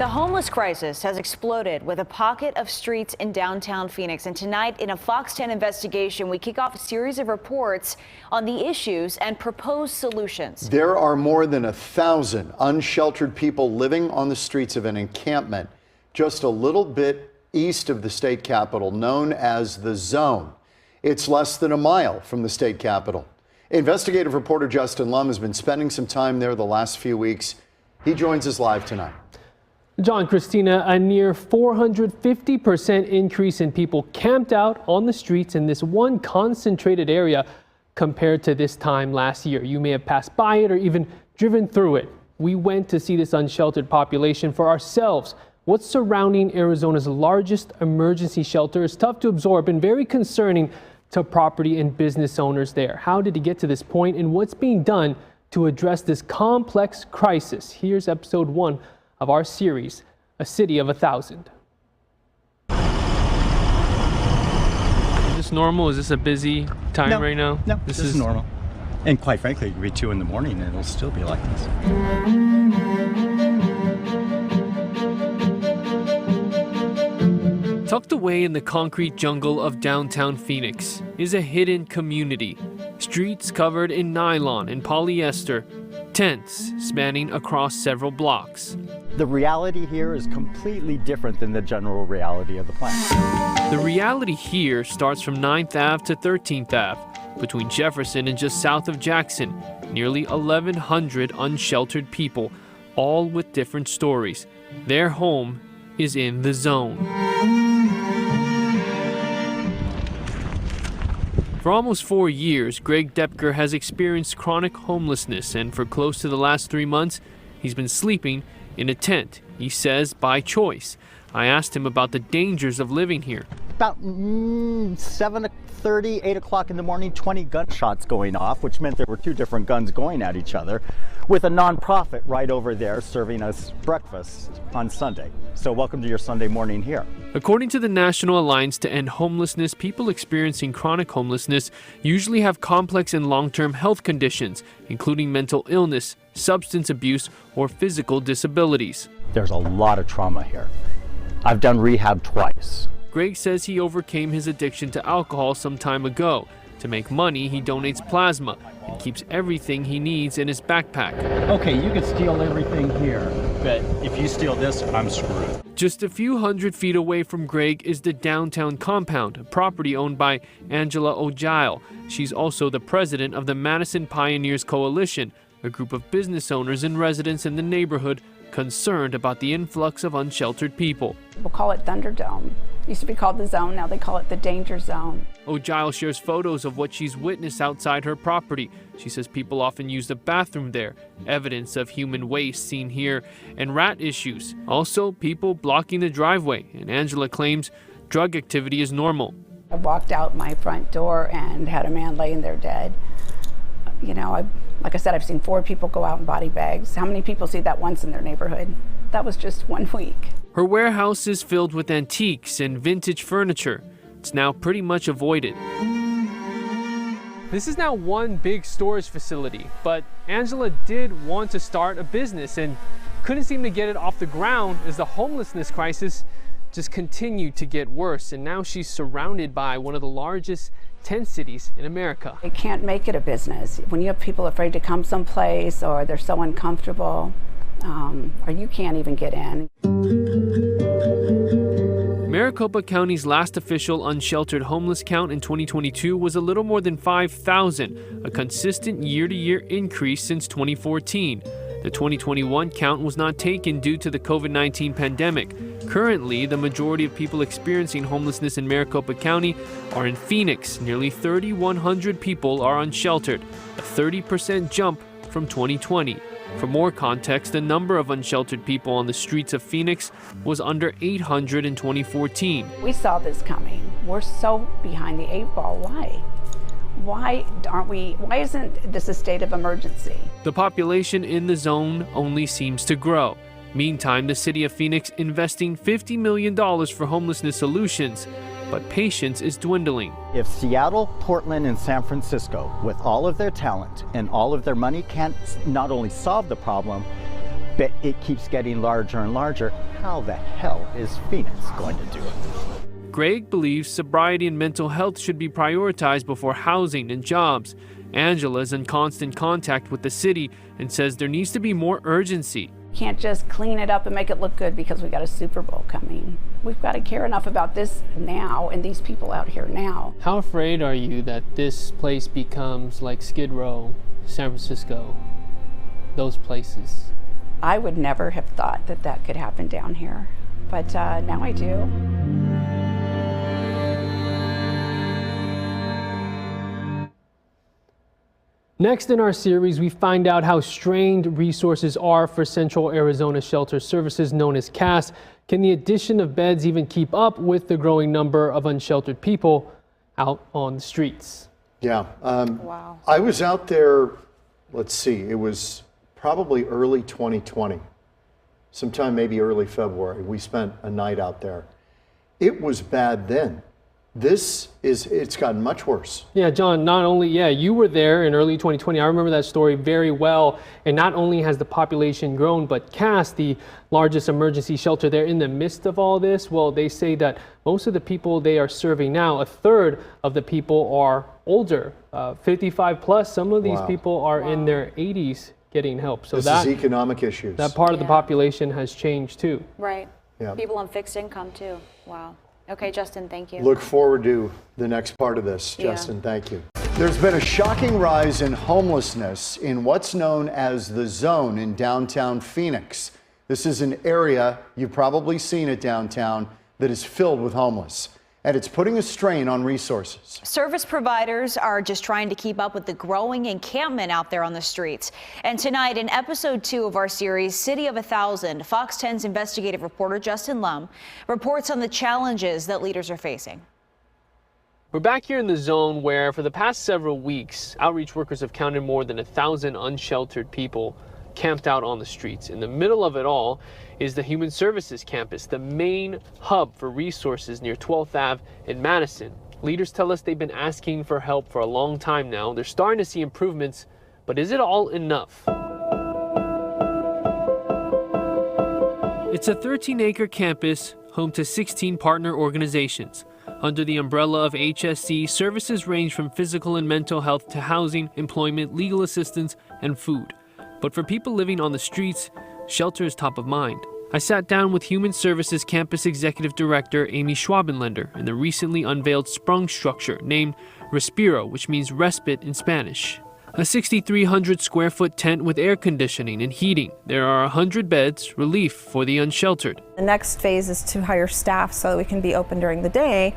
The homeless crisis has exploded with a pocket of streets in downtown Phoenix. And tonight, in a Fox 10 investigation, we kick off a series of reports on the issues and proposed solutions. There are more than 1,000 unsheltered people living on the streets of an encampment just a little bit east of the state capitol, known as the Zone. It's less than a mile from the state capitol. Investigative reporter Justin Lum has been spending some time there the last few weeks. He joins us live tonight. John, Christina, a near 450% increase in people camped out on the streets in this one concentrated area compared to this time last year. You may have passed by it or even driven through it. We went to see this unsheltered population for ourselves. What's surrounding Arizona's largest emergency shelter is tough to absorb and very concerning to property and business owners there. How did it get to this point, and what's being done to address this complex crisis? Here's episode 1 of our series, A City of 1,000. Is this normal? Is this a busy time right now? No, this is normal. And quite frankly, it could be 2 in the morning and it'll still be like this. Tucked away in the concrete jungle of downtown Phoenix is a hidden community. Streets covered in nylon and polyester, tents spanning across several blocks. The reality here is completely different than the general reality of the planet. The reality here starts from 9th Ave to 13th Ave, between Jefferson and just south of Jackson. Nearly 1,100 unsheltered people, all with different stories. Their home is in the Zone. For almost 4 years, Greg Depker has experienced chronic homelessness, and for close to the last 3 months, he's been sleeping in a tent. He says by choice. I asked him about the dangers of living here. About 7:30, 8 o'clock in the morning, 20 gunshots going off, which meant there were 2 different guns going at each other, with a nonprofit right over there serving us breakfast on Sunday. So welcome to your Sunday morning here. According to the National Alliance to End Homelessness, people experiencing chronic homelessness usually have complex and long-term health conditions, including mental illness, substance abuse, or physical disabilities. There's a lot of trauma here. I've done rehab twice. Greg says he overcame his addiction to alcohol some time ago. To make money, he donates plasma and keeps everything he needs in his backpack. Okay, you can steal everything here, but if you steal this, I'm screwed. Just a few hundred feet away from Greg is the downtown compound, a property owned by Angela O'Giles. She's also the president of the Madison Pioneers Coalition, a group of business owners and residents in the neighborhood concerned about the influx of unsheltered people. We'll call it Thunderdome. It used to be called the Zone, now they call it the Danger Zone. O'Giles shares photos of what she's witnessed outside her property. She says people often use the bathroom there, evidence of human waste seen here, and rat issues. Also, people blocking the driveway, and Angela claims drug activity is normal. I walked out my front door and had a man laying there dead. You know, like I said, I've seen 4 people go out in body bags. How many people see that once in their neighborhood? That was just 1 week. Her warehouse is filled with antiques and vintage furniture. It's now pretty much avoided. This is now one big storage facility, but Angela did want to start a business and couldn't seem to get it off the ground as the homelessness crisis just continued to get worse. And now she's surrounded by one of the largest tent cities in America. You can't make it a business. When you have people afraid to come someplace or they're so uncomfortable, or you can't even get in. Maricopa County's last official unsheltered homeless count in 2022 was a little more than 5,000, a consistent year-to-year increase since 2014. The 2021 count was not taken due to the COVID-19 pandemic. Currently, the majority of people experiencing homelessness in Maricopa County are in Phoenix. Nearly 3,100 people are unsheltered, a 30% jump from 2020. For more context, the number of unsheltered people on the streets of Phoenix was under 800 in 2014. We saw this coming. We're so behind the 8 ball. Why? Why isn't this a state of emergency? The population in the Zone only seems to grow. Meantime, the city of Phoenix investing $50 million for homelessness solutions, but patience is dwindling. If Seattle, Portland, and San Francisco, with all of their talent and all of their money, can't not only solve the problem, but it keeps getting larger and larger. How the hell is Phoenix going to do it? Greg believes sobriety and mental health should be prioritized before housing and jobs. Angela is in constant contact with the city and says there needs to be more urgency. Can't just clean it up and make it look good because we got a Super Bowl coming. We've got to care enough about this now and these people out here now. How afraid are you that this place becomes like Skid Row, San Francisco, those places? I would never have thought that that could happen down here, but now I do. Next in our series, we find out how strained resources are for Central Arizona Shelter Services, known as CAS. Can the addition of beds even keep up with the growing number of unsheltered people out on the streets? Yeah. Wow. I was out there, let's see, it was probably early 2020, sometime maybe early February. We spent a night out there. It was bad then. It's gotten much worse. Yeah, John, you were there in early 2020. I remember that story very well. And not only has the population grown, but CAS, the largest emergency shelter, they're in the midst of all this. Well, they say that most of the people they are serving now, a third of the people are older, 55 plus. Some of these people are in their 80s getting help. So this is economic issues. That part of the population has changed too. Right. Yeah. People on fixed income too. Wow. Okay, Justin, thank you. Look forward to the next part of this, Justin. Thank you. There's been a shocking rise in homelessness in what's known as the Zone in downtown Phoenix. This is an area you've probably seen it downtown that is filled with homeless, and it's putting a strain on resources. Service providers are just trying to keep up with the growing encampment out there on the streets. And tonight, in episode 2 of our series, City of 1,000, Fox 10's investigative reporter Justin Lum reports on the challenges that leaders are facing. We're back here in the Zone where for the past several weeks, outreach workers have counted more than 1,000 unsheltered people camped out on the streets. In the middle of it all is the Human Services Campus, the main hub for resources near 12th Ave in Madison. Leaders tell us they've been asking for help for a long time now. They're starting to see improvements, but is it all enough? It's a 13-acre campus home to 16 partner organizations. Under the umbrella of HSC, services range from physical and mental health to housing, employment, legal assistance, and food. But for people living on the streets, shelter is top of mind. I sat down with Human Services Campus Executive Director Amy Schwabenlender in the recently unveiled sprung structure named Respiro, which means respite in Spanish. A 6,300 square foot tent with air conditioning and heating. There are 100 beds, relief for the unsheltered. The next phase is to hire staff so that we can be open during the day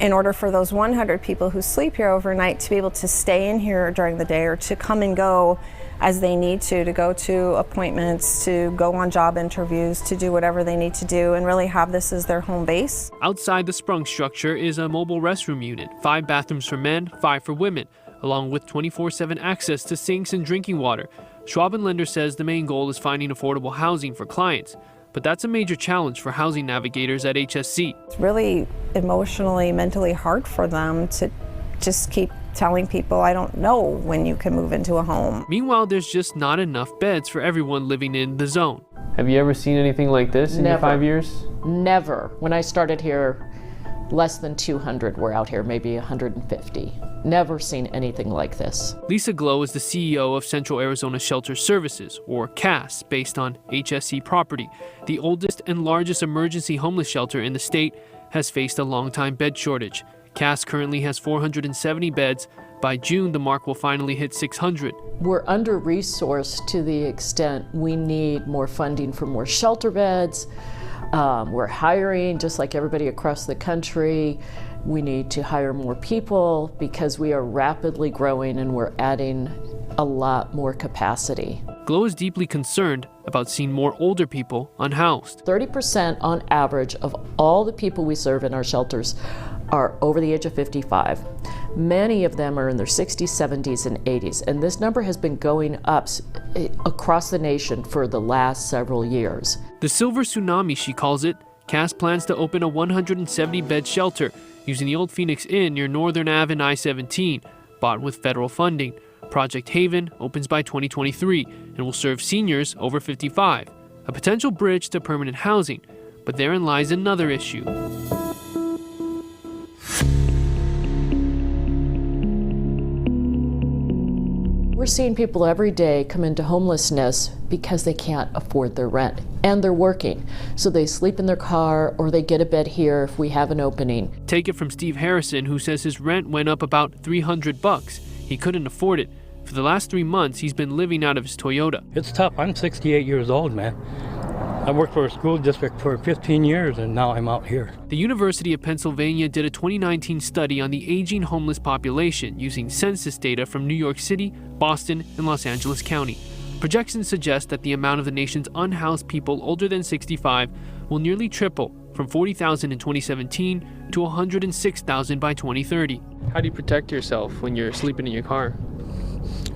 in order for those 100 people who sleep here overnight to be able to stay in here during the day or to come and go as they need to go to appointments, to go on job interviews, to do whatever they need to do and really have this as their home base. Outside the sprung structure is a mobile restroom unit, 5 bathrooms for men, 5 for women, along with 24/7 access to sinks and drinking water. Schwabenlender says the main goal is finding affordable housing for clients, but that's a major challenge for housing navigators at HSC. It's really emotionally, mentally hard for them to just keep telling people, I don't know when you can move into a home. Meanwhile, there's just not enough beds for everyone living in the Zone. Have you ever seen anything like this in your 5 years? Never. When I started here, less than 200 were out here, maybe 150. Never seen anything like this. Lisa Glow is the CEO of Central Arizona Shelter Services, or CAS, based on HSC property. The oldest and largest emergency homeless shelter in the state has faced a long-time bed shortage. CAS currently has 470 beds. By June, the mark will finally hit 600. We're under-resourced to the extent we need more funding for more shelter beds. We're hiring, just like everybody across the country. We need to hire more people because we are rapidly growing and we're adding a lot more capacity. Glow is deeply concerned about seeing more older people unhoused. 30% on average of all the people we serve in our shelters are over the age of 55. Many of them are in their 60s, 70s, and 80s, and this number has been going up across the nation for the last several years. The Silver Tsunami, she calls it. CAS plans to open a 170-bed shelter using the old Phoenix Inn near Northern Ave and I-17, bought with federal funding. Project Haven opens by 2023 and will serve seniors over 55, a potential bridge to permanent housing. But therein lies another issue. We're seeing people every day come into homelessness because they can't afford their rent, and they're working. So they sleep in their car or they get a bed here if we have an opening. Take it from Steve Harrison, who says his rent went up about $300. He couldn't afford it. For the last 3 months, he's been living out of his Toyota. It's tough. I'm 68 years old, man. I worked for a school district for 15 years, and now I'm out here. The University of Pennsylvania did a 2019 study on the aging homeless population using census data from New York City, Boston, and Los Angeles County. Projections suggest that the amount of the nation's unhoused people older than 65 will nearly triple from 40,000 in 2017 to 106,000 by 2030. How do you protect yourself when you're sleeping in your car?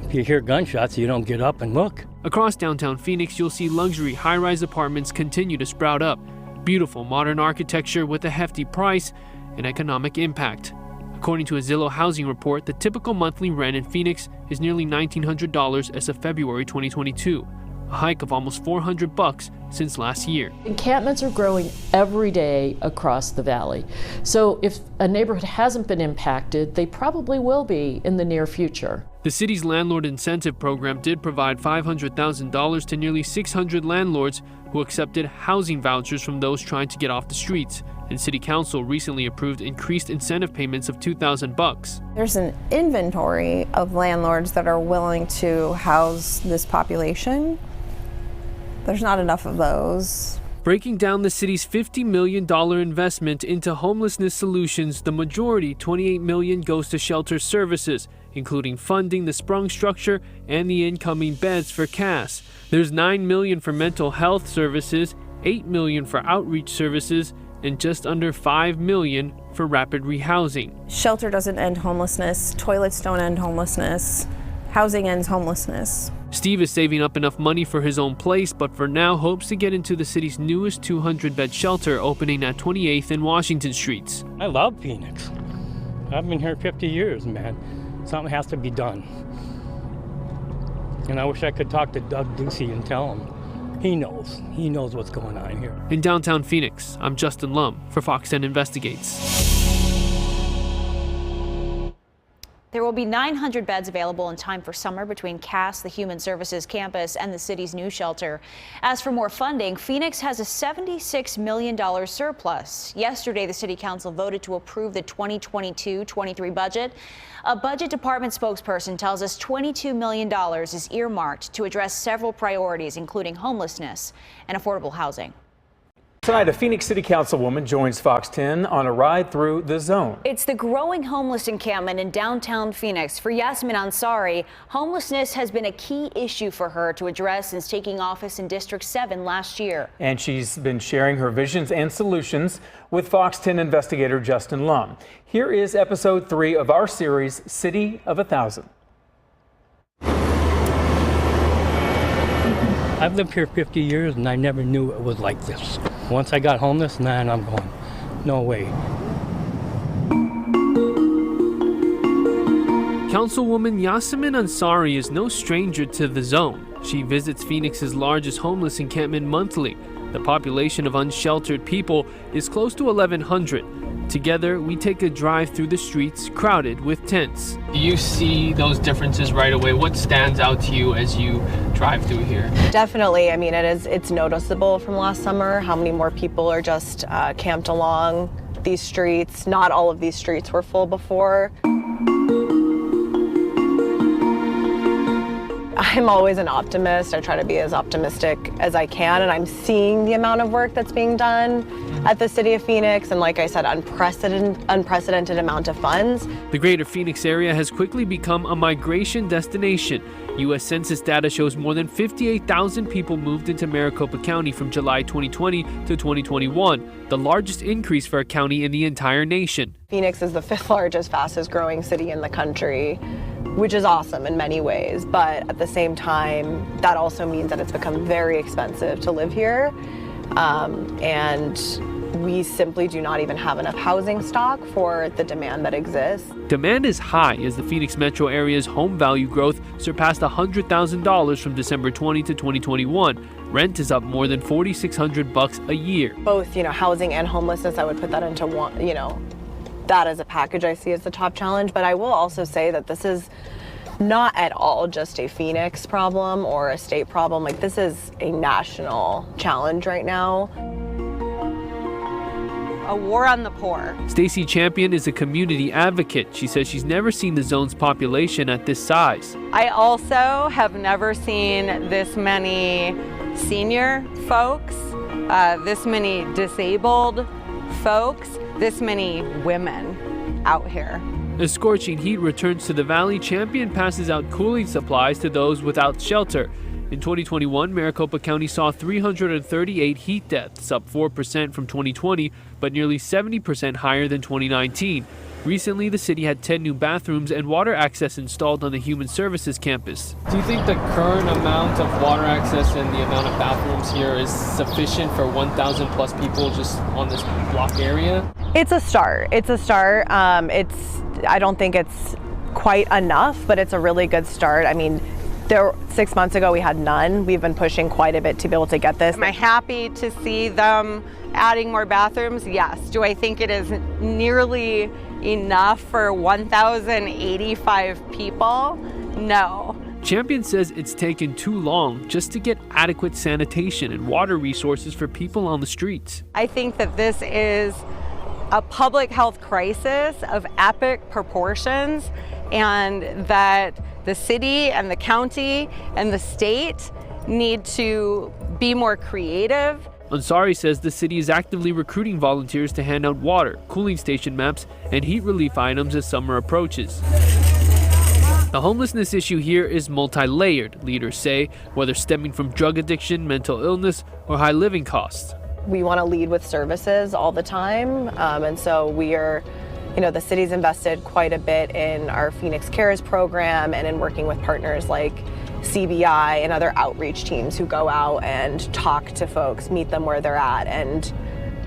If you hear gunshots, you don't get up and look. Across downtown Phoenix, you'll see luxury high-rise apartments continue to sprout up. Beautiful modern architecture with a hefty price and economic impact. According to a Zillow housing report, the typical monthly rent in Phoenix is nearly $1,900 as of February 2022, a hike of almost $400 since last year. Encampments are growing every day across the valley. So if a neighborhood hasn't been impacted, they probably will be in the near future. The city's landlord incentive program did provide $500,000 to nearly 600 landlords who accepted housing vouchers from those trying to get off the streets. And City Council recently approved increased incentive payments of $2,000. There's an inventory of landlords that are willing to house this population. There's not enough of those. Breaking down the city's $50 million investment into homelessness solutions, the majority, $28 million, goes to shelter services, including funding the sprung structure and the incoming beds for CAS. There's $9 million for mental health services, $8 million for outreach services, and just under $5 million for rapid rehousing. Shelter doesn't end homelessness. Toilets don't end homelessness. Housing ends homelessness. Steve is saving up enough money for his own place, but for now hopes to get into the city's newest 200-bed shelter opening at 28th and Washington Streets. I love Phoenix. I've been here 50 years, man. Something has to be done. And I wish I could talk to Doug Ducey and tell him. He knows what's going on here. In downtown Phoenix, I'm Justin Lum for Fox 10 Investigates. There will be 900 beds available in time for summer between CAS, the Human Services Campus, and the city's new shelter. As for more funding, Phoenix has a $76 million surplus. Yesterday, the City Council voted to approve the 2022-23 budget. A Budget Department spokesperson tells us $22 million is earmarked to address several priorities, including homelessness and affordable housing. Tonight, a Phoenix City Councilwoman joins Fox 10 on a ride through the zone. It's the growing homeless encampment in downtown Phoenix. For Yasmin Ansari, homelessness has been a key issue for her to address since taking office in District 7 last year. And she's been sharing her visions and solutions with Fox 10 investigator Justin Lum. Here is episode 3 of our series, City of 1,000. I've lived here 50 years and I never knew it was like this. Once I got homeless, man, I'm going, no way. Councilwoman Yasmin Ansari is no stranger to the zone. She visits Phoenix's largest homeless encampment monthly. The population of unsheltered people is close to 1,100. Together, we take a drive through the streets crowded with tents. Do you see those differences right away? What stands out to you as you drive through here? Definitely. I mean, it's noticeable from last summer how many more people are just camped along these streets. Not all of these streets were full before. I'm always an optimist. I try to be as optimistic as I can, and I'm seeing the amount of work that's being done at the City of Phoenix, and like I said, unprecedented amount of funds. The greater Phoenix area has quickly become a migration destination. U.S. Census data shows more than 58,000 people moved into Maricopa County from July 2020 to 2021, the largest increase for a county in the entire nation. Phoenix is the 5th largest, fastest growing city in the country, which is awesome in many ways, but at the same time, that also means that it's become very expensive to live here. And we simply do not even have enough housing stock for the demand that exists. Demand is high as the Phoenix metro area's home value growth surpassed $100,000 from December 20 to 2021. Rent is up more than $4,600 a year. Both, housing and homelessness, I would put that into one, that as a package I see as the top challenge. But I will also say that this is not at all just a Phoenix problem or a state problem. Like, this is a national challenge right now. A war on the poor. Stacy Champion is a community advocate. She says she's never seen the zone's population at this size. I also have never seen this many senior folks, this many disabled folks, this many women out here. As scorching heat returns to the valley, Champion passes out cooling supplies to those without shelter. In 2021, Maricopa County saw 338 heat deaths, up 4% from 2020, but nearly 70% higher than 2019. Recently, the city had 10 new bathrooms and water access installed on the Human Services campus. Do you think the current amount of water access and the amount of bathrooms here is sufficient for 1,000 plus people just on this block area? It's a start. I don't think it's quite enough, but it's a really good start. I mean, 6 months ago we had none. We've been pushing quite a bit to be able to get this. Am I happy to see them adding more bathrooms? Yes. Do I think it is nearly enough for 1,085 people? No. Champion says it's taken too long just to get adequate sanitation and water resources for people on the streets. I think that this is a public health crisis of epic proportions, and that the city and the county and the state need to be more creative. Ansari says the city is actively recruiting volunteers to hand out water, cooling station maps, and heat relief items as summer approaches. The homelessness issue here is multi-layered, leaders say, whether stemming from drug addiction, mental illness, or high living costs. We want to lead with services all the time, and so we are, the city's invested quite a bit in our Phoenix Cares program and in working with partners like CBI and other outreach teams who go out and talk to folks, meet them where they're at, and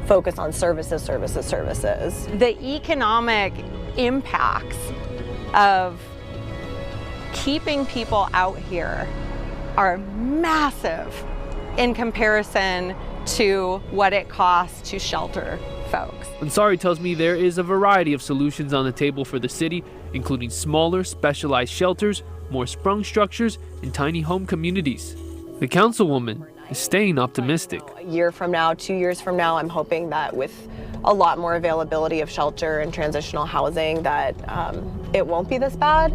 focus on services. The economic impacts of keeping people out here are massive in comparison to what it costs to shelter folks. Ansari tells me there is a variety of solutions on the table for the city, including smaller, specialized shelters, more sprung structures, and tiny home communities. The councilwoman is staying optimistic. A year from now, 2 years from now, I'm hoping that with a lot more availability of shelter and transitional housing that it won't be this bad.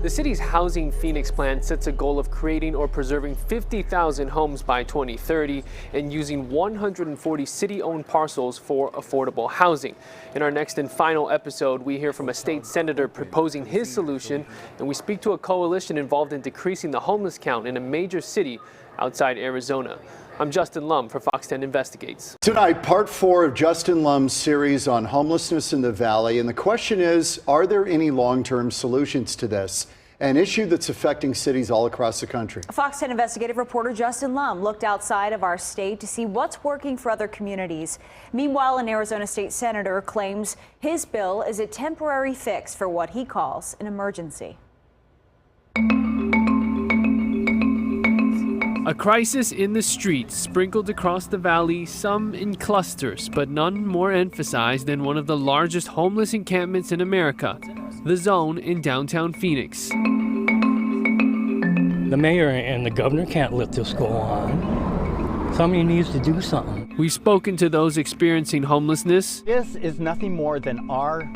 The city's Housing Phoenix plan sets a goal of creating or preserving 50,000 homes by 2030 and using 140 city-owned parcels for affordable housing. In our next and final episode, we hear from a state senator proposing his solution, and we speak to a coalition involved in decreasing the homeless count in a major city outside Arizona. I'm Justin Lum for Fox 10 Investigates. Tonight, part 4 of Justin Lum's series on homelessness in the Valley. And the question is, are there any long-term solutions to this? An issue that's affecting cities all across the country. Fox 10 investigative reporter Justin Lum looked outside of our state to see what's working for other communities. Meanwhile, an Arizona state senator claims his bill is a temporary fix for what he calls an emergency. A crisis in the streets sprinkled across the valley, some in clusters, but none more emphasized than one of the largest homeless encampments in America, the Zone in downtown Phoenix. The mayor and the governor can't let this go on. Somebody needs to do something. We've spoken to those experiencing homelessness. This is nothing more than our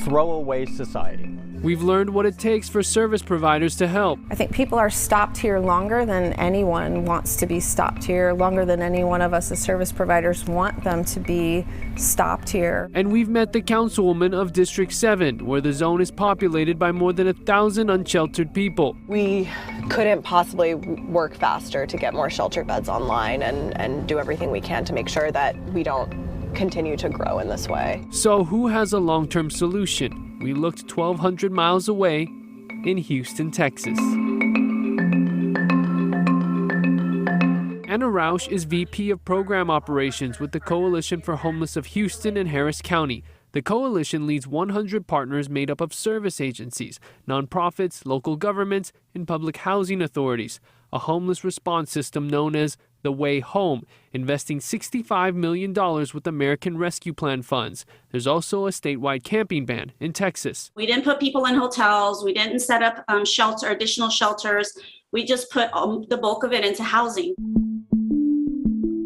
throwaway society. We've learned what it takes for service providers to help. I think people are stopped here longer than anyone wants to be stopped here, longer than any one of us as service providers want them to be stopped here. And we've met the councilwoman of District 7, where the Zone is populated by more than 1,000 unsheltered people. We couldn't possibly work faster to get more shelter beds online and do everything we can to make sure that we don't continue to grow in this way. So who has a long-term solution? We looked 1,200 miles away in Houston, Texas. Anna Rausch is VP of Program Operations with the Coalition for Homeless of Houston and Harris County. The coalition leads 100 partners made up of service agencies, nonprofits, local governments, and public housing authorities. A homeless response system known as The Way Home, investing $65 million with American Rescue Plan funds. There's also a statewide camping ban in Texas. We didn't put people in hotels. We didn't set up additional shelters. We just put the bulk of it into housing.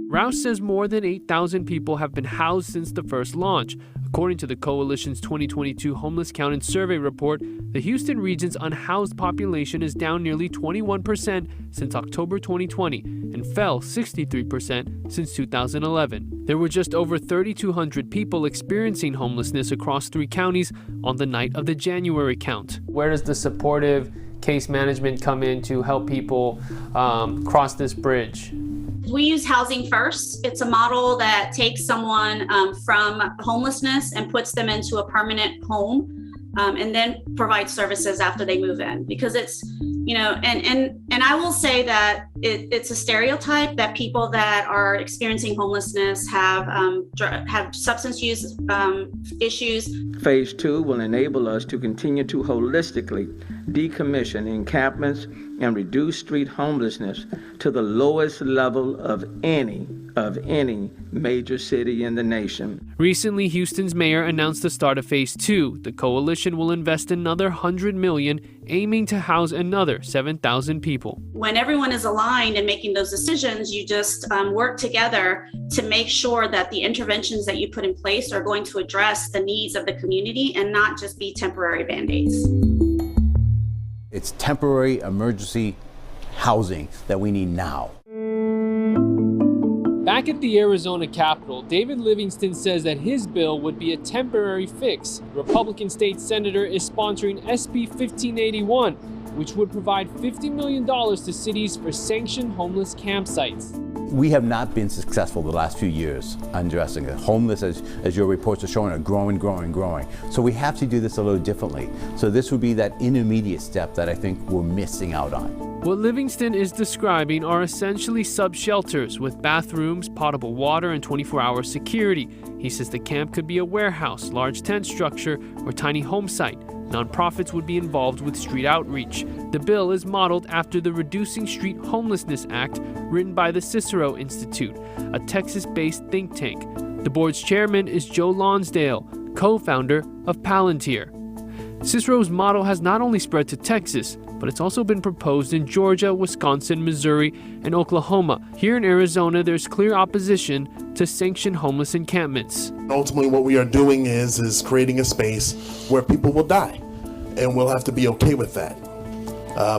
Rouse says more than 8,000 people have been housed since the first launch. According to the coalition's 2022 Homeless Count and Survey report, the Houston region's unhoused population is down nearly 21% since October 2020 and fell 63% since 2011. There were just over 3,200 people experiencing homelessness across 3 counties on the night of the January count. Where does the supportive case management come in to help people cross this bridge? We use housing first. It's a model that takes someone from homelessness and puts them into a permanent home, and then provides services after they move in. Because it's, and I will say that it's a stereotype that people that are experiencing homelessness have substance use issues. Phase 2 will enable us to continue to holistically decommission encampments and reduce street homelessness to the lowest level of any major city in the nation. Recently, Houston's mayor announced the start of Phase 2. The coalition will invest another $100 million, aiming to house another 7,000 people. When everyone is aligned and making those decisions, you just work together to make sure that the interventions that you put in place are going to address the needs of the community and not just be temporary Band-Aids. It's temporary emergency housing that we need now. Back at the Arizona Capitol, David Livingston says that his bill would be a temporary fix. Republican state senator is sponsoring SB 1581, which would provide $50 million to cities for sanctioned homeless campsites. We have not been successful the last few years addressing it. Homeless, as your reports are showing, are growing. So we have to do this a little differently. So this would be that intermediate step that I think we're missing out on. What Livingston is describing are essentially sub-shelters with bathrooms, potable water, and 24-hour security. He says the camp could be a warehouse, large tent structure, or tiny home site. Nonprofits would be involved with street outreach. The bill is modeled after the Reducing Street Homelessness Act written by the Cicero Institute, a Texas-based think tank. The board's chairman is Joe Lonsdale, co-founder of Palantir. Cicero's model has not only spread to Texas, but it's also been proposed in Georgia, Wisconsin, Missouri, and Oklahoma. Here in Arizona, there's clear opposition to sanctioned homeless encampments. Ultimately, what we are doing is creating a space where people will die, and we'll have to be okay with that.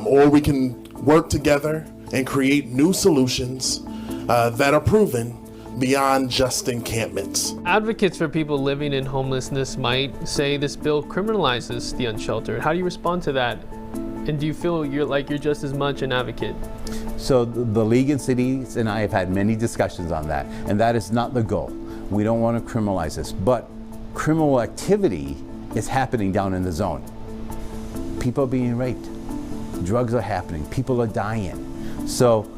Or we can work together and create new solutions that are proven beyond just encampments. Advocates for people living in homelessness might say this bill criminalizes the unsheltered. How do you respond to that? And do you feel you're just as much an advocate? So the League in Cities and I have had many discussions on that, and that is not the goal. We don't want to criminalize this, but criminal activity is happening down in the zone. People are being raped, drugs are happening, people are dying. So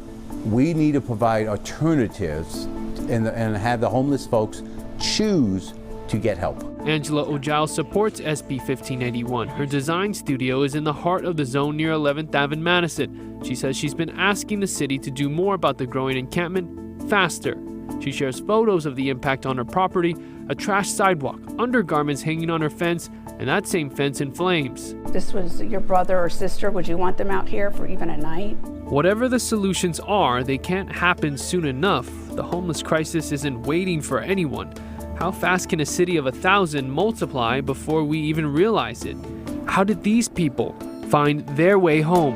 we need to provide alternatives and have the homeless folks choose to get help. Angela Ojal supports SB 1581. Her design studio is in the heart of the zone near 11th Ave in Madison. She says she's been asking the city to do more about the growing encampment faster. She shares photos of the impact on her property, a trashed sidewalk, undergarments hanging on her fence, and that same fence in flames. This was your brother or sister. Would you want them out here for even a night? Whatever the solutions are, they can't happen soon enough. The homeless crisis isn't waiting for anyone. How fast can a city of 1,000 multiply before we even realize it? How did these people find their way home?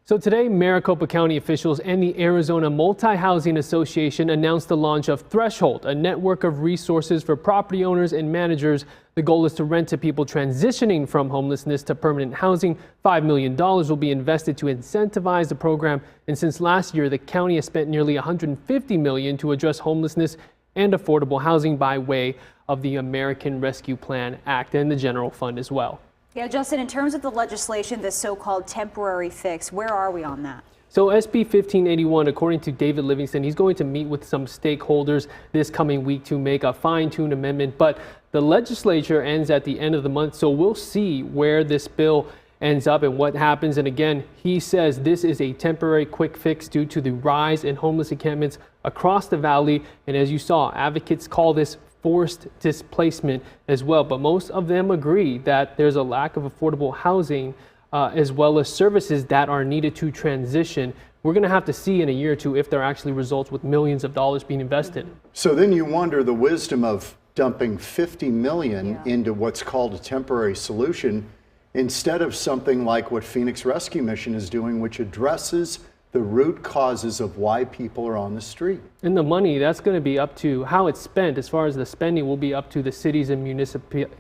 So today, Maricopa County officials and the Arizona Multi-Housing Association announced the launch of Threshold, a network of resources for property owners and managers. The goal is to rent to people transitioning from homelessness to permanent housing. $5 million will be invested to incentivize the program. And since last year, the county has spent nearly $150 million to address homelessness and affordable housing by way of the American Rescue Plan Act and the general fund as well. Yeah, Justin, in terms of the legislation, this so-called temporary fix, where are we on that? So SB 1581, according to David Livingston, he's going to meet with some stakeholders this coming week to make a fine-tuned amendment, but the legislature ends at the end of the month, so we'll see where this bill ends up and what happens. And again, he says this is a temporary quick fix due to the rise in homeless encampments across the valley. And as you saw, advocates call this forced displacement as well. But most of them agree that there's a lack of affordable housing as well as services that are needed to transition. We're going to have to see in a year or two if there are actually results with millions of dollars being invested. So then you wonder the wisdom of dumping $50 million into what's called a temporary solution instead of something like what Phoenix Rescue Mission is doing, which addresses the root causes of why people are on the street. And the money, that's going to be up to how it's spent. As far as the spending will be up to the cities and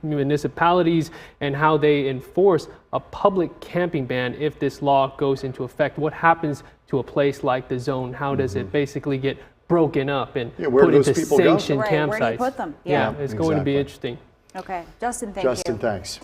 municipalities and how they enforce a public camping ban if this law goes into effect. What happens to a place like the Zone? How does it basically get broken up and put into sanctioned campsites? Where do you put them? Yeah, it's going to be interesting. Okay, Justin, thank you. Justin, thanks.